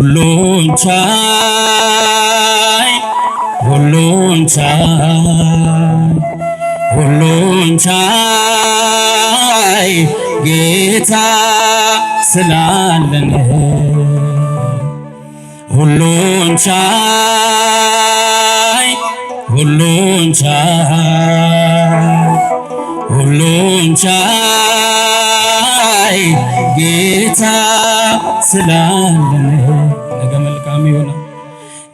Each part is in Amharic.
ሁሉን ቻይ ሁሉን ቻይ ሁሉን ቻይ ጌታ ስላለን ሁሉን ቻይ ሁሉን ቻይ ሁሉን ቻይ ጌታ ስላለን ነገ መልካም ይሆናል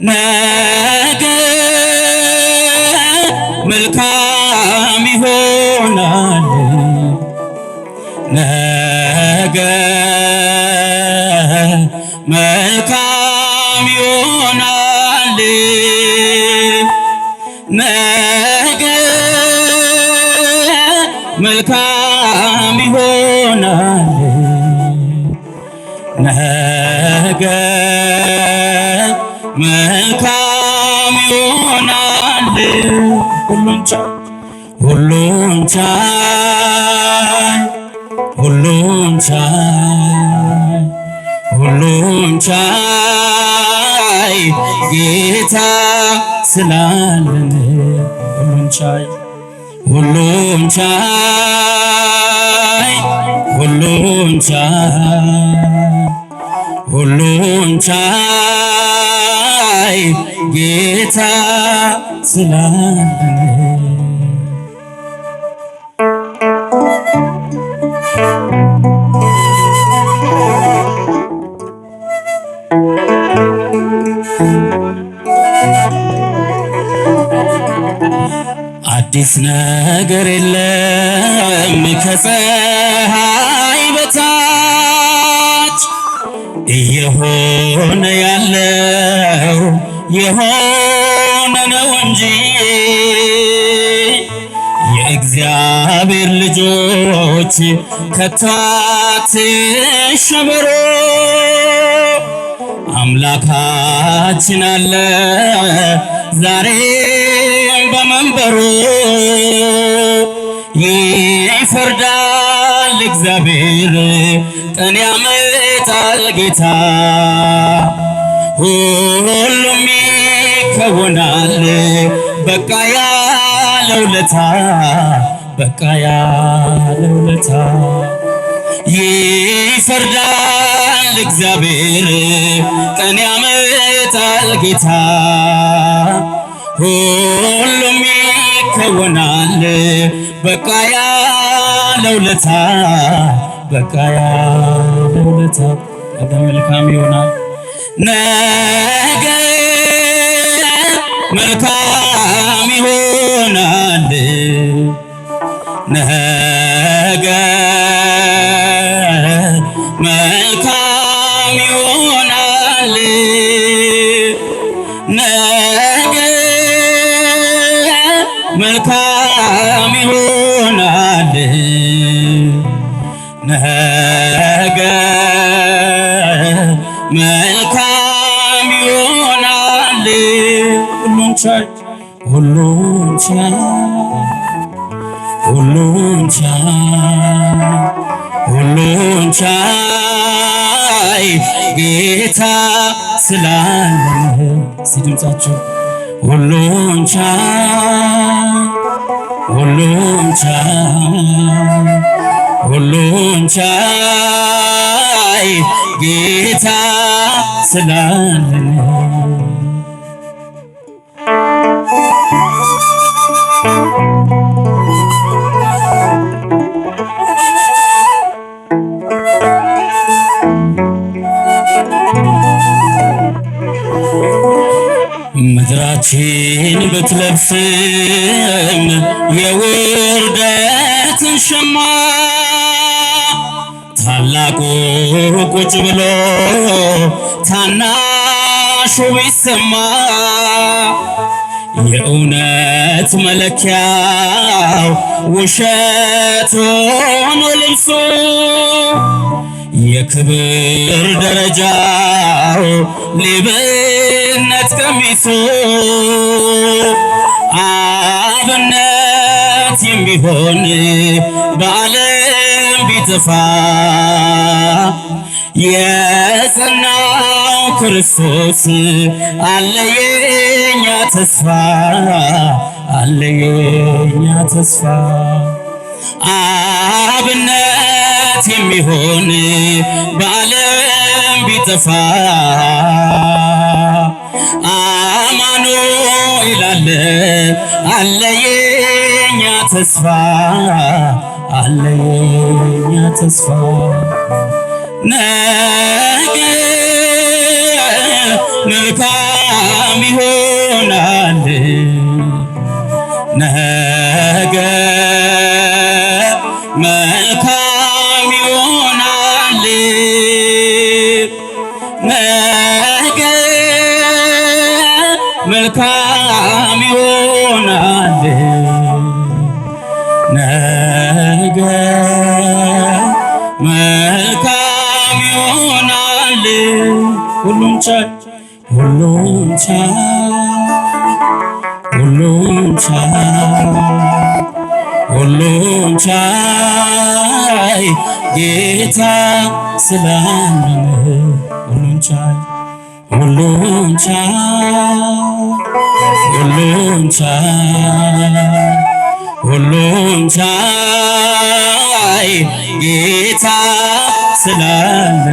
ነገ መልካም ይሆናል ነገ መልካም ይሆናል ነገ መልካም ይሆናል ነገ መልካም ይሆናል ሁሉን ቻይ ሁሉን ቻይ ሁሉን ቻይ ሁሉን ቻይ ጌታ ስላለን ሁሉን ቻይ ሁሉን ቻይ ሁሉን ቻይ ሁሉን ቻይ ጌታ ስላለን አዲስ ነገር የለም ከፀሐይ በታች እየሆነ ያለው የሆነ ነው እንጂ የእግዚአብሔር ልጆች ከቶ አትሸበሩ አምላካችን አለ ዛሬም በመንበሩ ይፈርዳል እግዚአብሔር ቀን ያመጣል ጌታ ሁሉም ይከወናል በቃ ያለው ለታ በቃ ያለው ለታ ይፈርዳል እግዚአብሔር ቀን ያመጣል ጌታ ሁሉም ይከወናል በቃ ያለው ለታ በቃ ያለው ለታ ነገ መልካም ይሆናል ነገ መልካም ይሆናል ነገ መልካም ይሆናል ነገ መልካም ይሆናል ነገ መልካም ይሆናል ሁሉን ቻይ ሁሉን ቻይ ሁሉን ቻይ ሁሉን ቻይ ጌታ ስላለን ሲድምጻችሁ ሁሉን ቻይ ሁሉን ቻይ ሁሉን ቻይ ጌታ ስላለን ምድራችን ብትለብስም የውርደትን ሸማ ታላቁ ቁጭ ብሎ ታናሹ ቢሰማ የእውነት መለኪያው ውሸት ሆኖ ልብሱ የክብር ደረጃው ሌብነት ቀሚሱ አብነት የሚሆን በዓለም ቢጠፋ የጸና ክርስቶስ አለ የኛ ተስፋ አለ የኛ ተስፋ አብነት የሚሆን በዓለም ቢጠፋ አማኑኤል አለ አለ የኛ ተስፋ አለ የኛ ተስፋ ነገ መልካም ይሆናል ነገ መልካም ይሆናል ነገ መልካም ይሆናል ነገ መልካም ይሆናል ሁሉን ቻይ ሁሉን ቻይ ሁሉን ቻይ ሁሉን ቻይ ጌታ ስላለ ሁሉን ቻይ ሁሉን ቻይ ሁሉን ቻይ ሁሉን ቻይ ጌታ ስላለ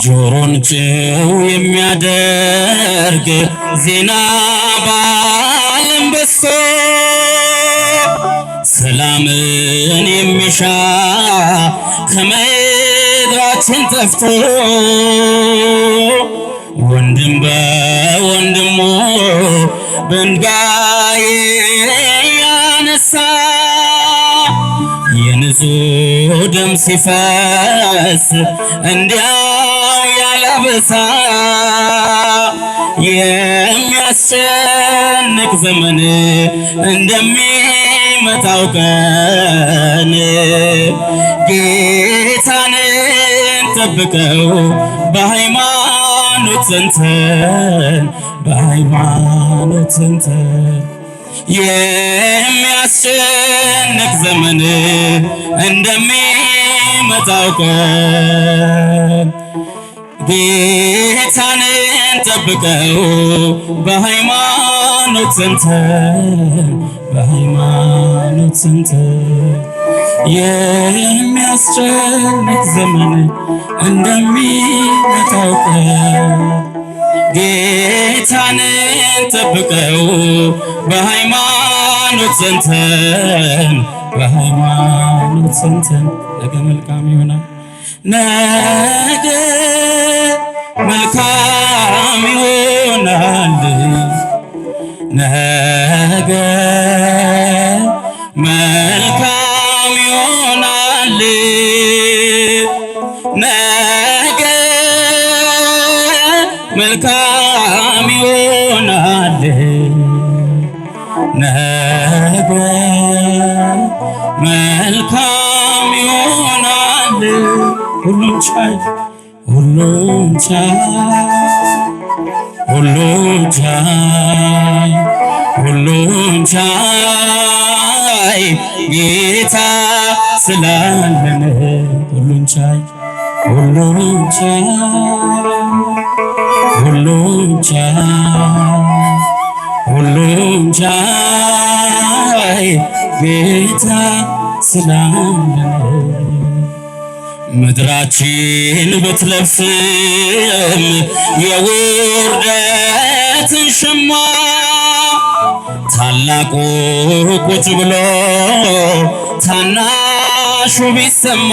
ጆሮን ጭው የሚያደርግ ዜና በዓለም በዝቶ ሰላምን የሚሻ ከምድራችን ጠፍቶ ወንድም በወንድሙ በድንጋይ ያነሳ የንጹህ ደም ሲፈስ እንዲያው ያላበሳ የሚያስጨንቅ ዘመን እንደሚመጣው ቀን ጌታን ጠብቀው በሃይማኖት ጸንተን በሃይማኖት ጸንተን የሚያስጨንቅ ዘመን እንደሚመጣው ቀን ጌታን ጠብቀው በሃይማኖት ጸንተን በሃይማኖት ጸንተን የሚያስጨንቅ ዘመን እንደሚመጣው ቀን ጌታን ጠብቀው በሃይማኖት ጸንተን በሃይማኖት ጸንተን ነገ መልካም ይሆናል ነገ መልካም ይሆናል ነገ መልካም ይሆናል ነገ መልካም ይሆናል ነገ መልካም ይሆናል ሁሉን ቻይ ሁሉን ቻይ ሁሉን ቻይ ሁሉን ቻይ ጌታ ስላለን ሁሉን ቻይ ሁሉን ቻይ ሁሉን ቻይ ሁሉን ቻይ ጌታ ስላለን ምድራችን ብትለብስም የውርደትን ሸማ ታላቁ ቁጭ ብሎ ታናሹ ቢሰማ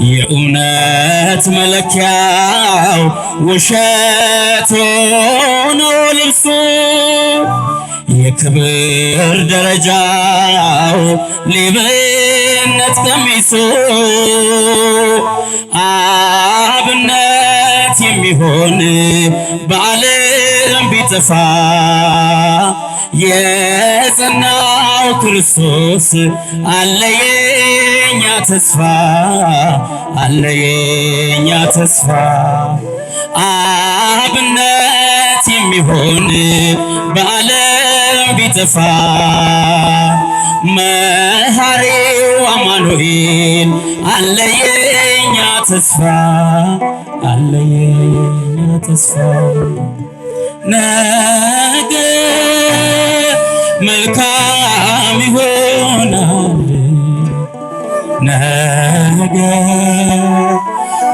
የእውነት መለኪያው ውሸት ሆኖ ልብሱ የክብር ደረጃው ሌብነት ቀሚሱ አብነት የሚሆን በዓለም ቢጠፋ የጸናው ክርስቶስ አለ የኛ ተስፋ አለ የኛ ተስፋ አብነት የሚሆን በዓለም ቢጠፋ መሐሪው አማኑኤል አለ የኛ ተስፋ አለ የኛ ተስፋ ነገ መልካም ይሆናል ነገ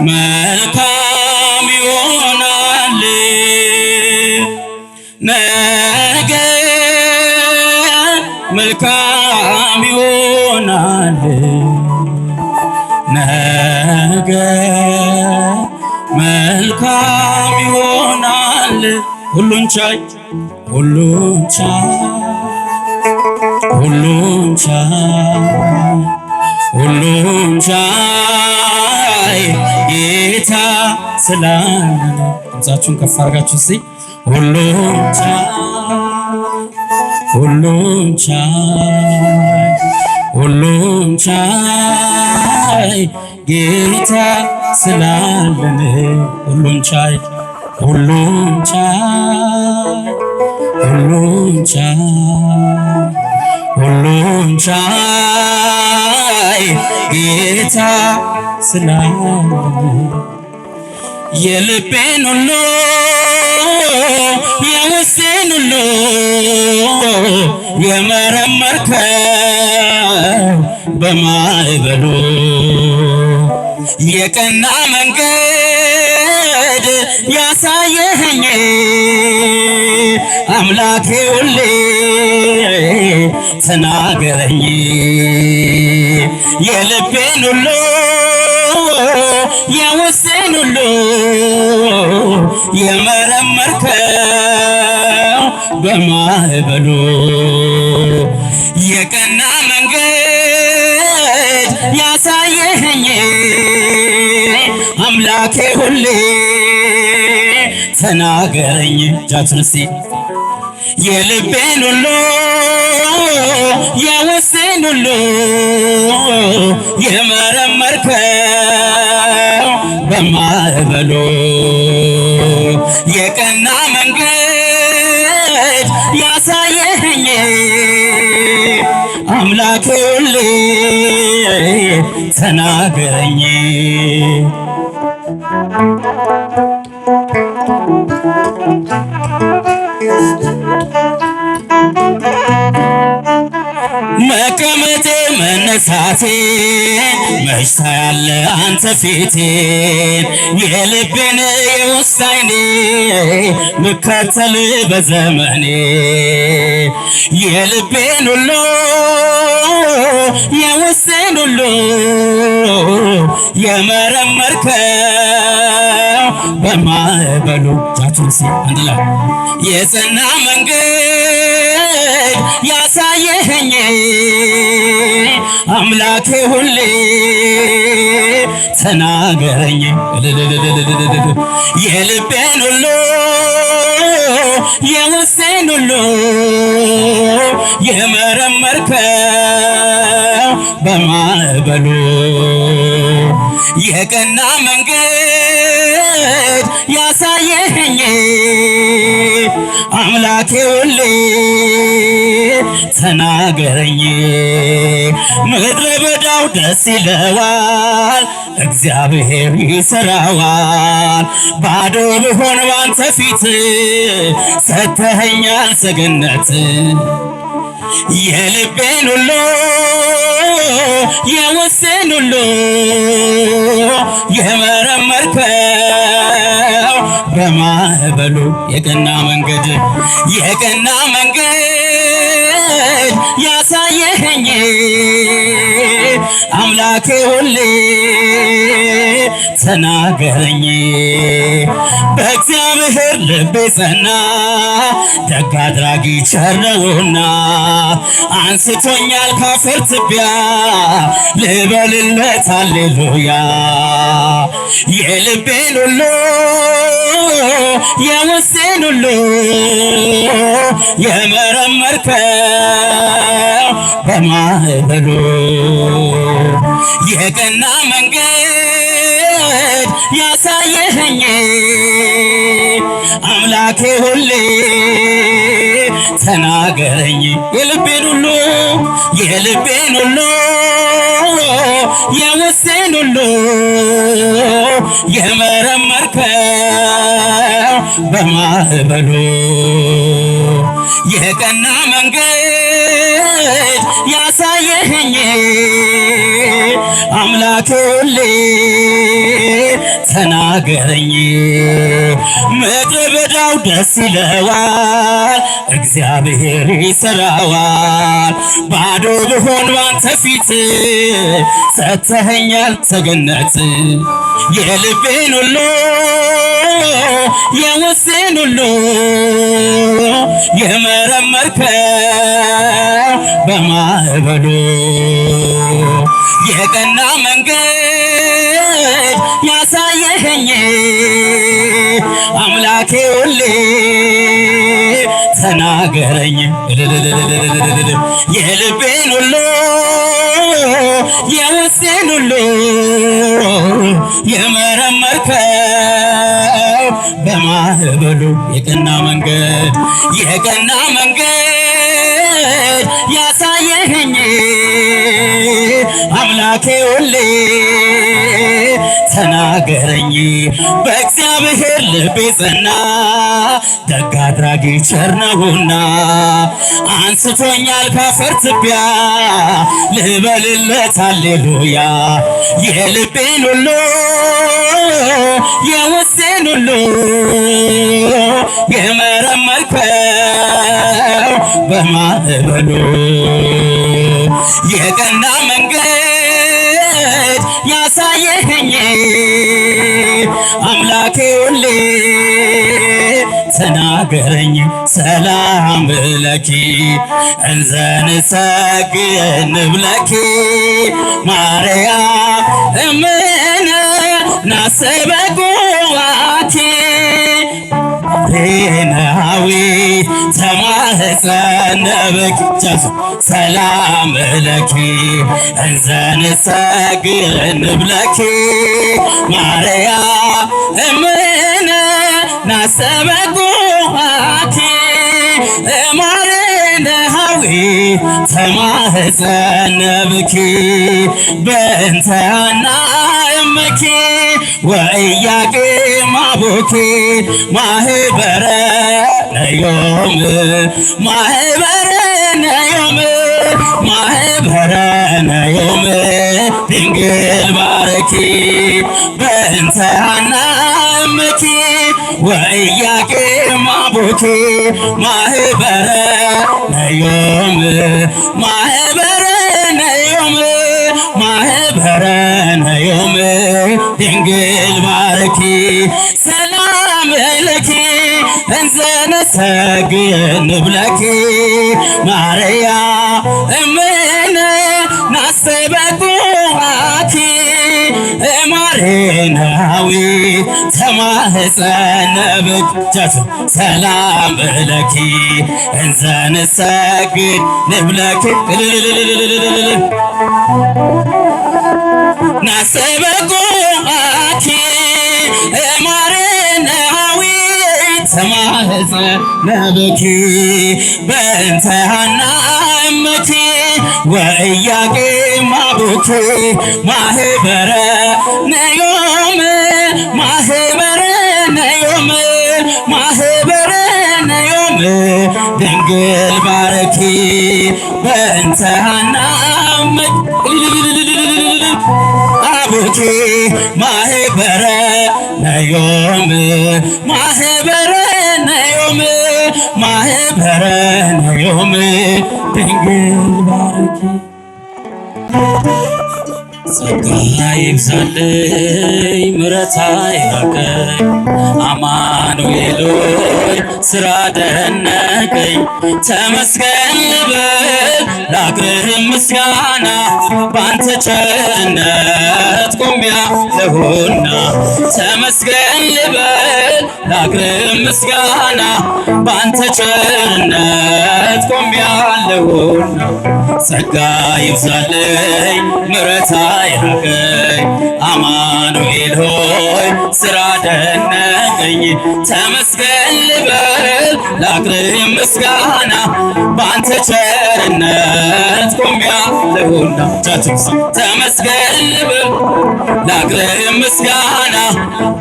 መልካም ይሆናል ነገ መልካም ይሆናል ነገ መልካም ይሆናል ሁሉን ቻይ ሁሉን ቻይ ሁሉን ቻይ ሁሉን ቻይ ጌታ ስላለ ድምፃችሁን ከፍ አድርጋችሁ እስቲ ሁሉን ቻይ ሁሉን ቻይ ሁሉን ቻይ ጌታ ስላለን ሁሉን ቻይ ሁሉን ቻይ ሁሉን ቻይ ሁሉን ቻይ ጌታ ስላለን የልቤን ሁሉ የውስጤን ሁሉ የመረመርከው በማዕበሉ የቀና መንገድ ያሳየኸኝ አምላኬ ሁሌ ተናገረኝ የልቤን ሁሉ የውስጤን ሁሉ የመረመርከው በማዕበሉ የቀና መንገድ ያሳየኸኝ አምላኬ ሁሌ ተናገረኝ እጃችሁን እስቲ የልቤን ሁሉ የውስጤን ሁሉ የመረመርከው በማዕበሉ የቀና መንገድ ያሳየኸኝ አምላኬ ሁሌ ተናገረኝ መቀመጤ መነሳቴ መች ታያለ አንተ ፊቴን የልቤን የውስጥ ዓይኔ ምከተል በዘመኔ የልቤን ሁሉ የውስጤን ሁሉ የመረመርከው በማዕበሉ ጃቱሲ አንድ ላይ የጸና መንገድ ያሳየኸኝ አምላኬ ሁሌ ተናገረኝ የልቤን ሁሉ የውስጤን ሁሉ የመረመርከው በማዕበሉ የቀና መንገድ ያሳየኸኝ አምላኬ ሁሌ ተናገረኝ ምድረ በዳው ደስ ይለዋል እግዚአብሔር ይሰራዋል ባዶ ብሆን ባንተ ፊት ሰተኸኛል ሰገነት የልቤን ሁሉ የውስጤን ሁሉ የመረመርከው በማዕበሉ የቀና መንገድ ያሳየኸኝ አምላኬ ሁሌ ተናገረኝ በእግዚአብሔር ልቤ ጸና ደግ አድራጊ ቸር ነውና አንስቶኛል ካፈር ትቢያ ልበልለት ሃሌሉያ የልቤን ሁሉ የውስጤን ሁሉ የመረመርከው በማዕበሉ የቀና መንገድ ያሳየኸኝ አምላኬ ሁሌ ተናገረኝ የልቤን ሁሉ የውስጤን ሁሉ የመረመርከው በማዕበሉ የቀና መንገድ ያሳየኸኝ አምላኬ ሁሌ ተናገረኝ። ምድረ በዳው ደስ ይለዋል እግዚአብሔር ይሰራዋል። ባዶ ብሆን ባንተ ፊት ሰጥተኸኛል ሰገነት የልቤን ሁሉ የውስጤን ሁሉ የመረመርከው በማዕበሉ የቀና መንገድ ያሳየኸኝ አምላኬ ሁሌ ተናገረኝ የልቤን ሁሉ የውስጤን ሁሉ የመረመርከው በማዕበሉ የቀና መንገድ ያሳየኸኝ አምላኬ ሁሌ ተናገረኝ። በእግዚአብሔር ልቤ ጸና ደግ አድራጊ ቸር ነውና አንስቶኛል ካፈር ትቢያ ልበልለት ሃሌሉያ የልቤን ሁሉ የውስጤን ሁሉ የመረመርከው በማዕበሉ የቀና መንገድ ያሳየኸኝ አምላኬ ሁሌ ተናገረኝ። ሰላም ለኪ እንዘ ንሰግድ ለኪ ማርያም እምነ ናሰበኩዋኪ ሬናዊ ተማህፀነብኪ ሰላም ለኪ እንዘ ንሰግድ ለኪ ማርያም እምነ ናሰበኩዋኪ ማርያም ተማህፀነብኪ በእንተ ሐና እምኪ ወኢያቄም አቡኪ ማህበረ ነዮም ድንግል ባረኪ በእንተ ሐና እምኪ ወኢያቄም አቡኪ ማህበረ ነዮም ድንግል ባረኪ ሰላም ለኪ እንዘ ንሰግድ ለኪ ማርያም እምነ ናሰበኩዋኪ ማርያዊ ተማህፀነብኪ ሰላም ለኪ እንዘ ንሰግድ ለኪ ናሰበኩዋኪ ማርያዊ ተማህፀነብኪ በእንተ ሐና እምኪ ወኢያቄም አቡኪ ማህበረ ነዮም ድንግል ባረኪ በእንተ ሐና አቡኪ ማህበረ ነዮም ድንግል ባረኪ ጸጋ ይብዛልኝ ምሕረት አይራቀኝ አማኑኤል ሆይ ስራ ደነቀኝ ተመስገን ልበል ላቅርብ ምስጋና ባንተ ቸርነት ቆሜያለሁና ተመስገን ልበል ላቅርብ ምስጋና ባንተ ቸርነት ቆሜያለሁና ጸጋ ይብዛልኝ ምሕረት አይራቀኝ አማኑኤል ሆይ ስራ ደነቀኝ ተመስገን ልበል ላቅርብ ምስጋና ባንተ ቸርነት ቆሜያለሁና ተመስገን ልበል ላቅርብ ምስጋና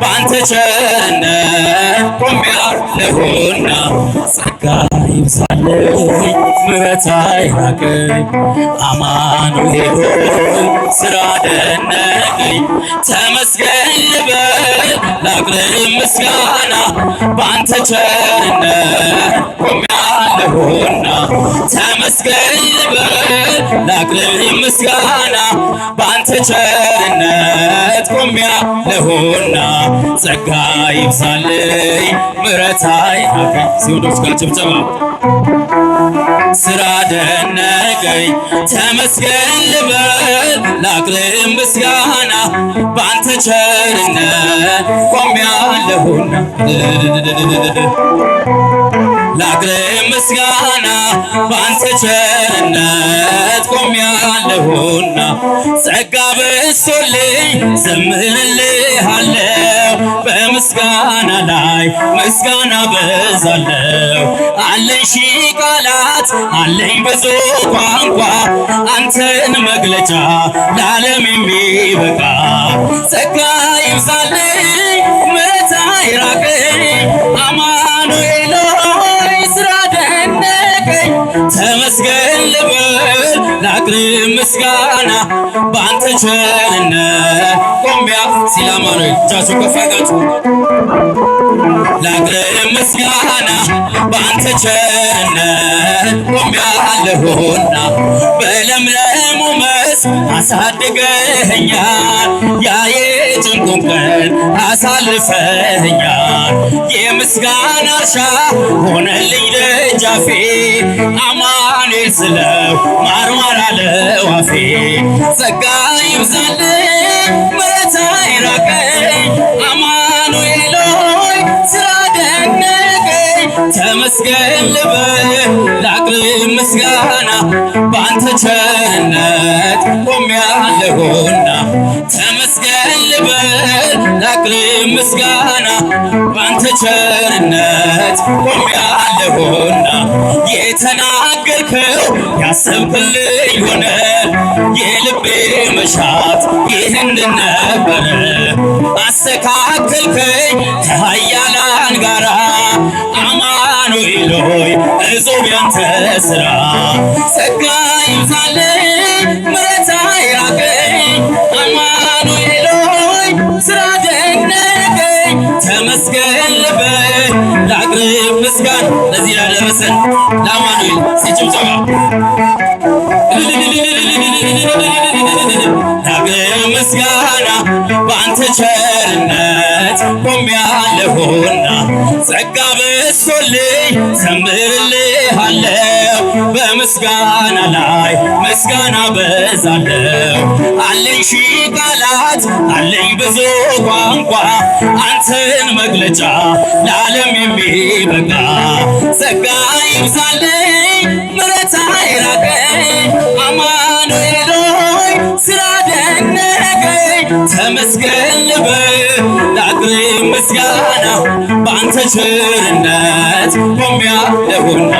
ባንተ ቸርነት ቆሜያለሁና ጸጋ ይብዛልኝ ምሕረት አይራቀኝ አማኑኤል ሆይ ስራ ደነቀኝ ተመስገን ልበል ላቅርብ ምስጋና ባንተ ቸርነት ቆሜያለሁና ተመስገን ልበል ላቅርብ ምስጋና ባንተ ቸርነት ቆሜያለሁና ጸጋ ይብዛልኝ ምሕረት አይራቀኝ ሲወዶች ጋር ጭብጨባ ስራ ደነቀኝ ተመስገን ልበል ላቅርብ ምስጋና ባንተ ቸርነት ቆሜያለሁና ላቅርብ ምስጋና ባንተ ቸርነት ቆሜያለሁና ጸጋ በዝቶልኝ ዘምርልሃለሁ በምስጋና ላይ ምስጋና በዛለሁ አለኝ ሺህ ቃላት አለኝ ብዙ ቋንቋ አንተን መግለጫ ለዓለም የሚበቃ ጸጋ ይብዛልኝ ምሕረት አይራቀኝ አማኑኤል ሆይ ስራ ደነቀኝ ተመስገን ልበል ላቅርብ ምስጋና ባንተ ቸርነት ቆሜያለሁና ሲል አማኑኤል እጃችሁ ከፍ አድርጋችሁ ላቅርብ ምስጋና ባንተ ቸርነት ቆሜያለሁና በለምለሙ መስክ አሳድገኸኛል ያ የጭንቁን ቀን አሳልፈኸኛል የምስጋና እርሻ ሆነልኝ ደጃፌ አማኑኤል ስለው ማርማር አለው አፌ ጸጋ ይብዛልኝ ምሕረት አይራቀኝ አማኑኤል ሆይ ስራ ደነቀኝ ተመስገን ልበል ላቅርብ ምስጋና ባንተ ቸርነት ቆሜያለሁና ተመስገን ልበል ላቅርብ ምስጋና ባንተ ቸርነት ቆሜያለሁና የተናገርከው ያሰብክልኝ ሆነ የልቤ መሻት ይህን ነበረ አስተካከልከኝ ከኃያላን ጋራ አማኑኤል ሆይ እጹብ ያንተ ሥራ ጸጋ ይብዛልኝ ምሕረት አይራቀኝ አማኑኤል ሆይ ስራ ደነቀኝ ተመስገን ልበል ላቅርብ ምስጋና ለዚህ ላደረሰን ለአማኑኤል ሲጭብጨባ ላቅርብ ምስጋና ባንተ ቸርነት ቆሜያለሁና ጸጋ በዝቶልኝ ዘምርልሃለሁ በምስጋና ላይ ምስጋና በዛለሁ አለኝ ሺህ ቃላት አለኝ ብዙ ቋንቋ አንተን መግለጫ ለዓለም የሚበቃ ጸጋ ይብዛልኝ ምሕረት አይራቀኝ አማኑኤል ሆይ ስራ ደነቀኝ ተመስገን ልበል ላቅርብ ምስጋና ባንተ ቸርነት ቆሜያለሁና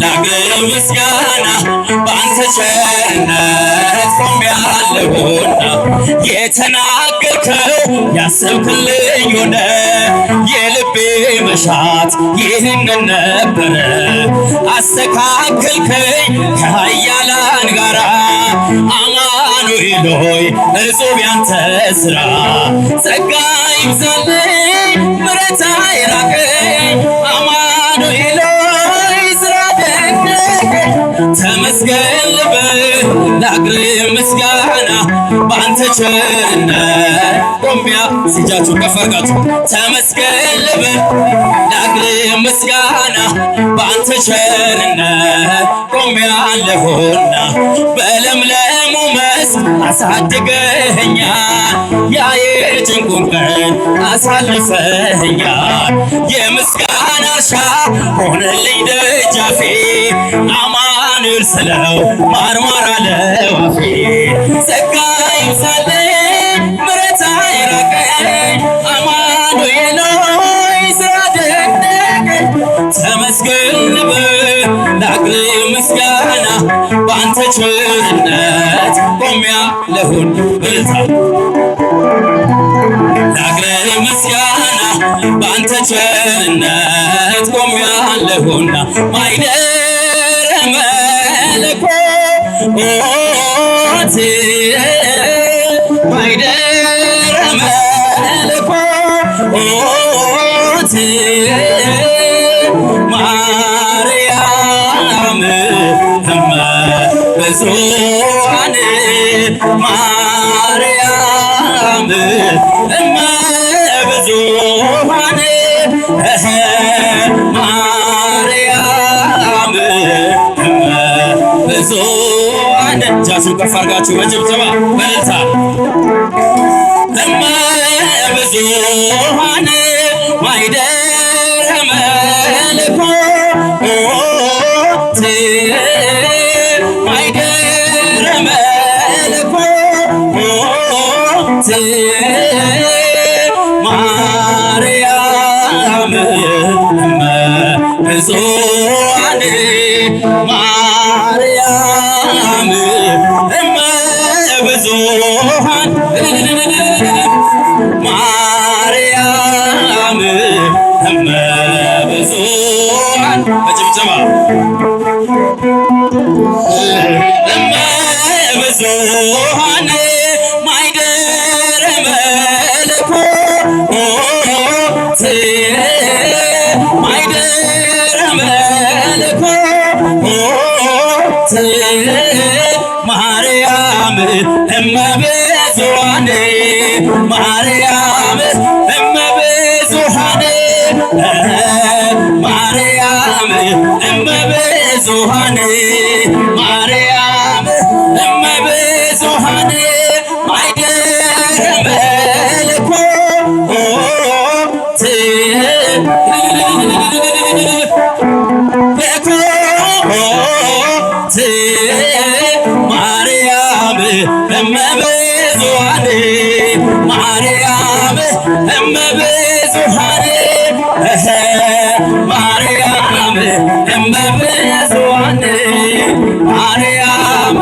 ላቅርብ ምስጋና ባንተ ቸርነት ቆሜያለሁና የተናገርከው ያሰብክልኝ ሆነ የልቤ መሻት ይህንን ነበረ አስተካከልከኝ ከኃያላን ጋራ አማኑኤል ሆይ እጹብ ያንተ ሥራ ጸጋ ይብዛልኝ ምሕረት አይራቀኝ አማኑኤል ሆይ ስራ ደነቀኝ ተመስገን ልበል ላቅርብ ምስጋና ባንተ ቸርነት ቆሚያ ሲጃችሁ ከፍ አድርጋችሁ ተመስገን ልበል ላቅርብ ምስጋና ባንተ ቸርነት ቆሜያለሁና በለምለሙ መስክ አሳድገኸኛል ያ የጭንቁን ቀን አሳልፈኸኛል የምስጋና እርሻ ሆነልኝ ደጃፌ አማኑኤል ስለው ማርማር አለው አፌ ጸጋ ይብዛልኝ ምሕረት አይራቀኝ አማኑኤል ሆይ ስላደረግከኝ ተመስገን ልበል ላቅርብ ምስጋና ባንተ ቸርነት ቆሜያለሁና በልታ ላቅርብ ምስጋና ባንተ ቸርነት ቆሜያለሁና ማይደረ መለኮት ማይደረ መለኮት ማርያም እመ ብዙኃን ማርያም እመ ብዙኃን ማርያም እመ ብዙኃን እጃችሁን ከፍ አድርጋችሁ በጭብጨባ በእልልታ እመ ብዙኃን ማይደረ መለኮት ማይደረ መለኮት ማርያም እመ ብዙኃን ማርያም እመ ብዙኃን ማርያም እመ ብዙኃን በጭብጨባ እመ ብዙኃን ማይደረ መለኮት ማይደረ መለኮት ማርያም እመ ብዙኃን ማርያም እመ ብዙኃን ማርያም እመ ብዙኃን ማርያም እመ ብዙኃን ማይደረ መለኮት ማርያም እመ ብዙኃን ማርያም እመ ብዙኃን ማርያም እመ ብዙኃን ማርያም